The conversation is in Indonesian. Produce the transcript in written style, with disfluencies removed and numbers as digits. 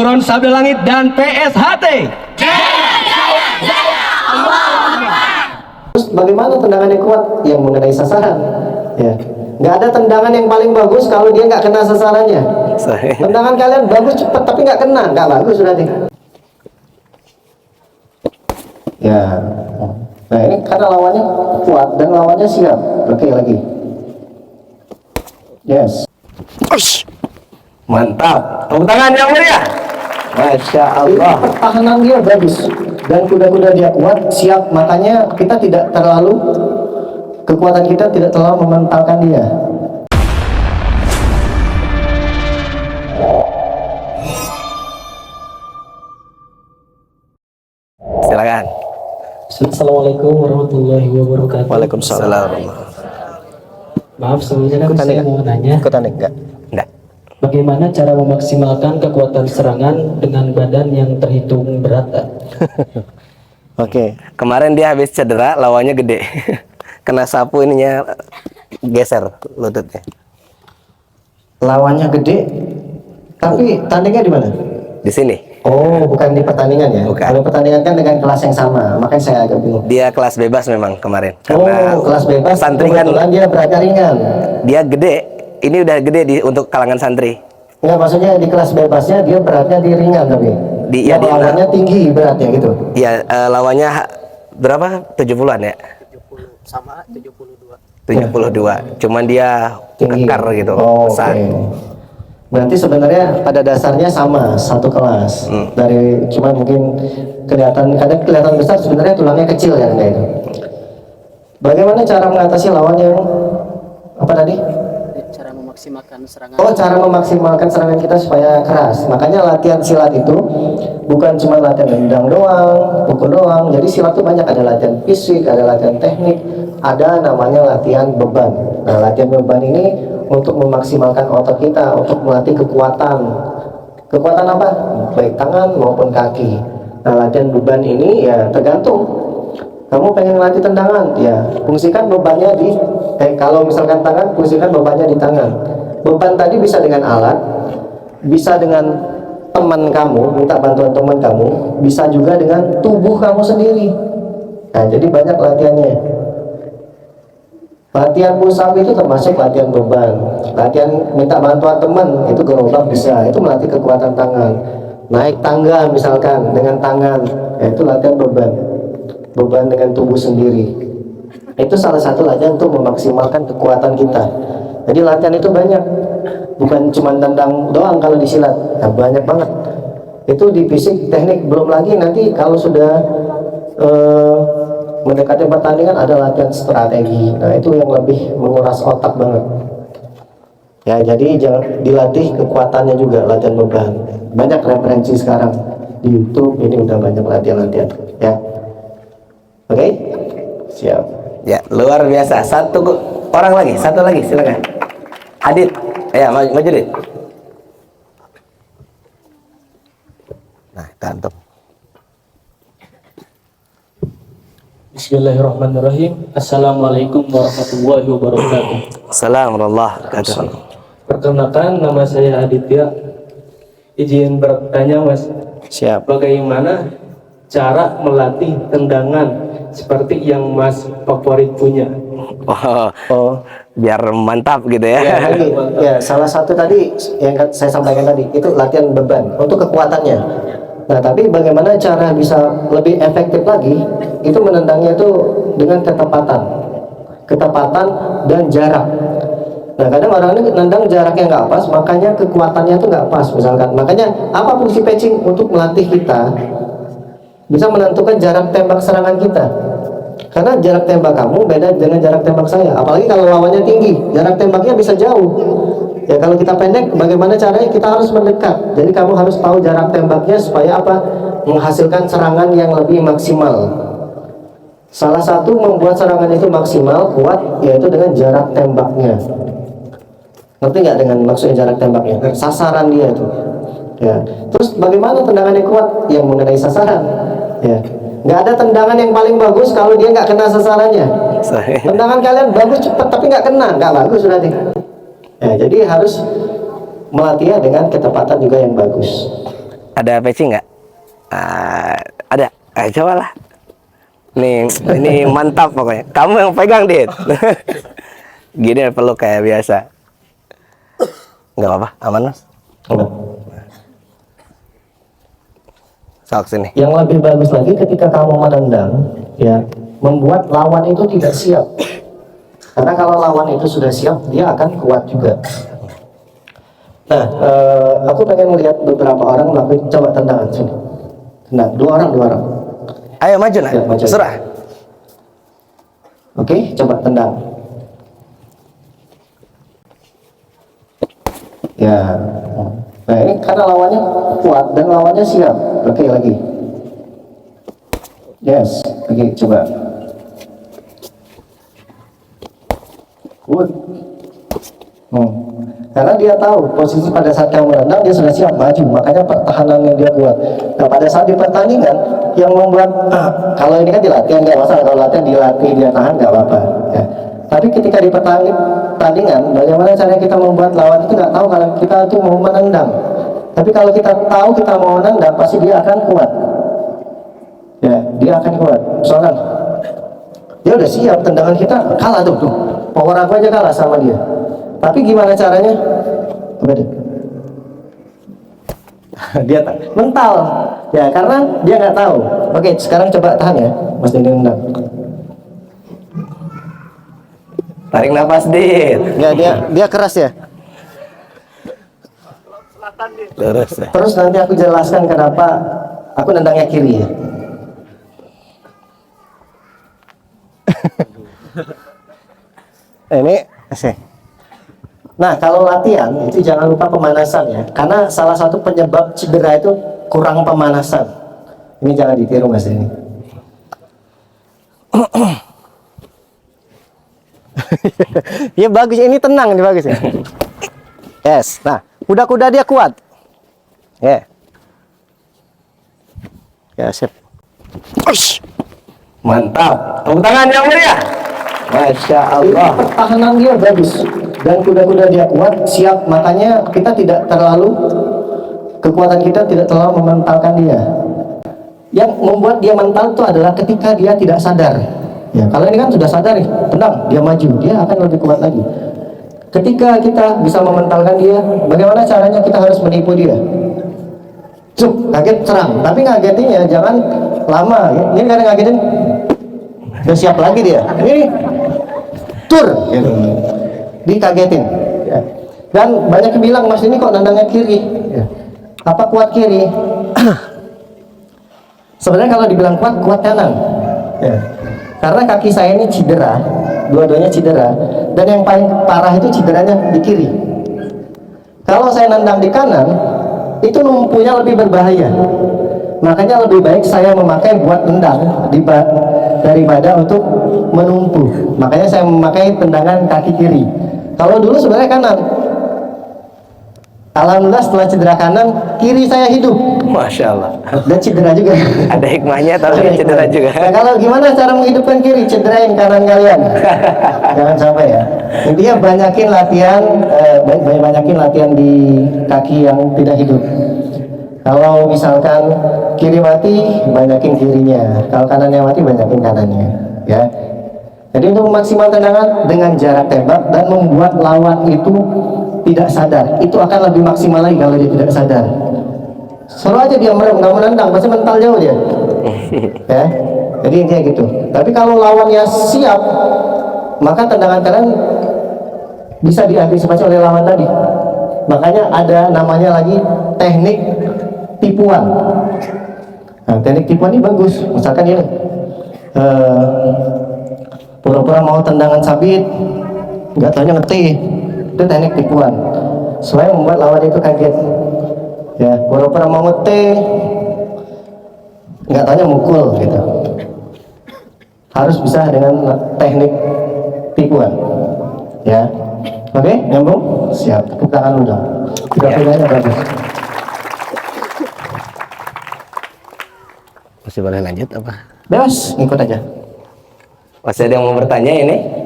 Front Sabda Langit dan PSHT. Terus bagaimana tendangan yang kuat yang mengenai sasaran? Ya, nggak ada tendangan yang paling bagus kalau dia nggak kena sasarannya. Tendangan kalian bagus cepat tapi nggak kena, nggak bagus berarti. Ya, nah ini karena lawannya kuat dan lawannya siap. Oke lagi. Yes. Mantap. Tepuk tangan yang meriah. Masya Allah. Pertahanan dia bagus dan kuda-kuda dia kuat, siap. Makanya kita tidak terlalu, kekuatan kita tidak terlalu mementalkan dia. Silakan. Assalamualaikum warahmatullahi wabarakatuh. Waalaikumsalam. Maaf sebelumnya kan saya mau nanya, Ikutan enggak? Enggak. bagaimana cara memaksimalkan kekuatan serangan dengan badan yang terhitung berat? Oke. Kemarin dia habis cedera, lawannya gede. Kena sapu ininya geser lututnya. Lawannya gede, tapi tandingnya di mana? Di sini. Oh, bukan di pertandingan ya? Bukan. Kalau pertandingan kan dengan kelas yang sama, makanya saya agak bingung. Dia kelas bebas memang kemarin. Oh, kelas bebas. Santri kan Kebetulan dia beratnya ringan. dia gede. Ini udah gede untuk kalangan santri. Enggak, maksudnya di kelas bebasnya dia beratnya di ringan tapi. Ya, di lawannya tinggi beratnya gitu. Ya, lawannya berapa? 70-an ya? 72. Cuman dia Tinggi. kekar gitu, Oh, besar. oke. Berarti sebenarnya pada dasarnya sama, satu kelas. Dari cuman mungkin kadang kelihatan besar, sebenarnya tulangnya kecil ya kayak itu. Bagaimana cara mengatasi lawan yang apa tadi? Cara memaksimalkan serangan. Oh, cara memaksimalkan serangan kita supaya keras. Makanya latihan silat itu bukan cuma latihan nendang doang, pukul doang. Jadi silat itu banyak, ada latihan fisik, ada latihan teknik, ada namanya latihan beban. Nah, latihan beban ini untuk memaksimalkan otot kita, untuk melatih kekuatan. Kekuatan apa? Baik tangan maupun kaki. Nah, latihan beban ini ya tergantung. Kamu pengen melatih tendangan, ya fungsikan bebannya di, kalau misalkan tangan, fungsikan bebannya di tangan. Beban tadi bisa dengan alat, bisa dengan teman kamu, minta bantuan teman kamu, bisa juga dengan tubuh kamu sendiri. Nah, jadi banyak latihannya. Latihan push up itu termasuk latihan beban. Latihan minta bantuan teman itu gerobak bisa, itu melatih kekuatan tangan. Naik tangga misalkan dengan tangan, ya, itu latihan beban. Beban dengan tubuh sendiri. Itu salah satu latihan untuk memaksimalkan kekuatan kita. Jadi latihan itu banyak, bukan cuma tendang doang kalau di silat, nah, banyak banget. Itu di fisik, teknik, belum lagi nanti kalau sudah mendekati pertandingan ada latihan strategi. Nah, itu yang lebih menguras otak banget. Ya, jadi jangan dilatih kekuatannya juga, latihan beban. Banyak referensi sekarang di YouTube, ini udah banyak latihan-latihan. Ya, oke, siap. Ya, luar biasa. Satu orang lagi, satu lagi, silakan. Adit, ya maju Dit. Nah, tantum. Bismillahirrahmanirrahim. Assalamualaikum warahmatullahi wabarakatuh. Assalamualaikum warahmatullahi wabarakatuh. Perkenalkan, nama saya Aditya. Izin bertanya Mas, Siap. bagaimana cara melatih tendangan seperti yang Mas favorit punya? Oh, Biar mantap gitu ya. ya, lagi. Ya, salah satu tadi yang saya sampaikan tadi itu latihan beban untuk kekuatannya. Nah, tapi bagaimana cara bisa lebih efektif lagi? Itu menendangnya itu dengan ketepatan dan jarak. Nah, kadang orang ini nendang jaraknya nggak pas, makanya kekuatannya itu nggak pas misalkan. Makanya apa fungsi patching untuk melatih kita bisa menentukan jarak tembak serangan kita. Karena jarak tembak kamu beda dengan jarak tembak saya. Apalagi kalau lawannya tinggi, jarak tembaknya bisa jauh. Ya, kalau kita pendek, bagaimana caranya? Kita harus mendekat. Jadi kamu harus tahu jarak tembaknya supaya apa? Menghasilkan serangan yang lebih maksimal. Salah satu membuat serangan itu maksimal, kuat, yaitu dengan jarak tembaknya. Ngerti nggak dengan maksudnya jarak tembaknya? Sasaran dia itu. Ya. Terus bagaimana tendangan yang kuat yang mengenai sasaran? Ya. Nggak ada tendangan yang paling bagus kalau dia nggak kena sasarannya. Tendangan kalian bagus cepat tapi nggak kena, nggak bagus berarti. Ya, jadi harus melatihnya dengan ketepatan juga yang bagus. Ada peci nggak? Ada. Cobalah. Nih, ini mantap pokoknya. Kamu yang pegang, Dit. Gini peluk kayak biasa. Nggak apa-apa, aman, Mas. Sok sini. Yang lebih bagus lagi ketika kamu menendang, ya, membuat lawan itu tidak siap. Karena kalau lawan itu sudah siap, dia akan kuat juga. Nah, aku pengen melihat beberapa orang melakukan, coba tendangan sini. Tendang, dua orang. Ayo maju, nah. Ya, maju. Serah. Oke, coba tendang. Ya. Nah, ini karena lawannya kuat dan lawannya siap. Oke, lagi. Yes. Oke, coba. Good. Karena dia tahu posisi pada saat kamu menendang dia sudah siap maju, makanya pertahanannya dia kuat. Nah, pada saat di pertandingan yang membuat kalau ini kan di latihan nggak masalah, kalau latihan dilatih dia tahan nggak apa-apa. Ya. Tapi ketika di pertandingan, bagaimana caranya kita membuat lawan itu nggak tahu kalau kita itu mau menendang. Tapi kalau kita tahu kita mau menendang, pasti dia akan kuat. Ya, dia akan kuat. Soalnya dia udah siap, tendangan kita kalah tuh. Power aku aja kalah sama dia. Tapi gimana caranya? Coba deh. Dia mental. Ya, karena dia nggak tahu. Oke, sekarang coba tahan ya, Mas Denny nendang. Tarik nafas, Dit. Nggak, dia keras ya. Terus. Terus nanti aku jelaskan kenapa aku nendangnya kiri ya. Ini sih. Nah, kalau latihan itu jangan lupa pemanasan ya, karena salah satu penyebab cedera itu kurang pemanasan. Ini jangan ditiru, Mas ini. Ya bagus, ini tenang, ini bagus ya. Yes, nah kuda-kuda dia kuat. Ya. Ya, sip. Ush. Mantap. Tepuk tangan yang mulia. Masya Allah. Pertahanan dia bagus dan kuda-kuda dia kuat, siap. Makanya kita tidak terlalu, kekuatan kita tidak terlalu mementalkan dia. Yang membuat dia mental itu adalah ketika dia tidak sadar. Ya, kalau ini kan sudah sadar nih, tenang, dia maju, dia akan lebih kuat lagi. Ketika kita bisa mementalkan dia, bagaimana caranya kita harus menipu dia? Cuk, kaget serang, tapi ngagetinnya jangan lama. Ya. Ini kadang ngagetin, udah siap lagi dia. Ini tur, gitu. Dikagetin. Ya. Dan banyak yang bilang, Mas ini kok nendangnya kiri? Ya. Apa kuat kiri? Sebenarnya kalau dibilang kuat kanan. Ya. Karena kaki saya ini cedera, dua-duanya cedera, dan yang paling parah itu cederanya di kiri. Kalau saya nendang di kanan, itu numpunya lebih berbahaya. Makanya lebih baik saya memakai buat tendang daripada untuk menumpu. Makanya saya memakai tendangan kaki kiri. Kalau dulu sebenarnya kanan. Alhamdulillah setelah cedera kanan, kiri saya hidup. Masya Allah. Dan cedera juga. Ada hikmahnya tapi cedera juga. Nah, kalau gimana cara menghidupkan kiri, cederain kanan kalian. Jangan sampai ya. Intinya banyakin latihan di kaki yang tidak hidup. Kalau misalkan kiri mati, banyakin kirinya. Kalau kanannya mati, banyakin kanannya. Ya. Jadi untuk memaksimalkan tendangan dengan jarak tembak dan membuat lawan itu tidak sadar, itu akan lebih maksimal lagi kalau dia tidak sadar. Selalu aja dia merem, nggak menendang, pasti mental jauh dia. Ya, jadi intinya gitu. Tapi kalau lawannya siap, maka tendangan kanan bisa diantisipasi oleh lawan tadi. Makanya ada namanya lagi teknik tipuan. Nah, teknik tipuan ini bagus. Misalkan ini, pura-pura mau tendangan sabit, nggak taunya ngetih. Itu teknik tipuan supaya membuat lawan itu kaget. Ya, pura-pura mau ngeteh, nggak tanya mukul gitu. Harus bisa dengan teknik tipuan. Ya, oke, nyambung, siap. Tepuk tangan lu dong. Gerakannya bagus. Masih boleh lanjut apa? Bebas, ngikut aja. Masih ada yang mau bertanya ini?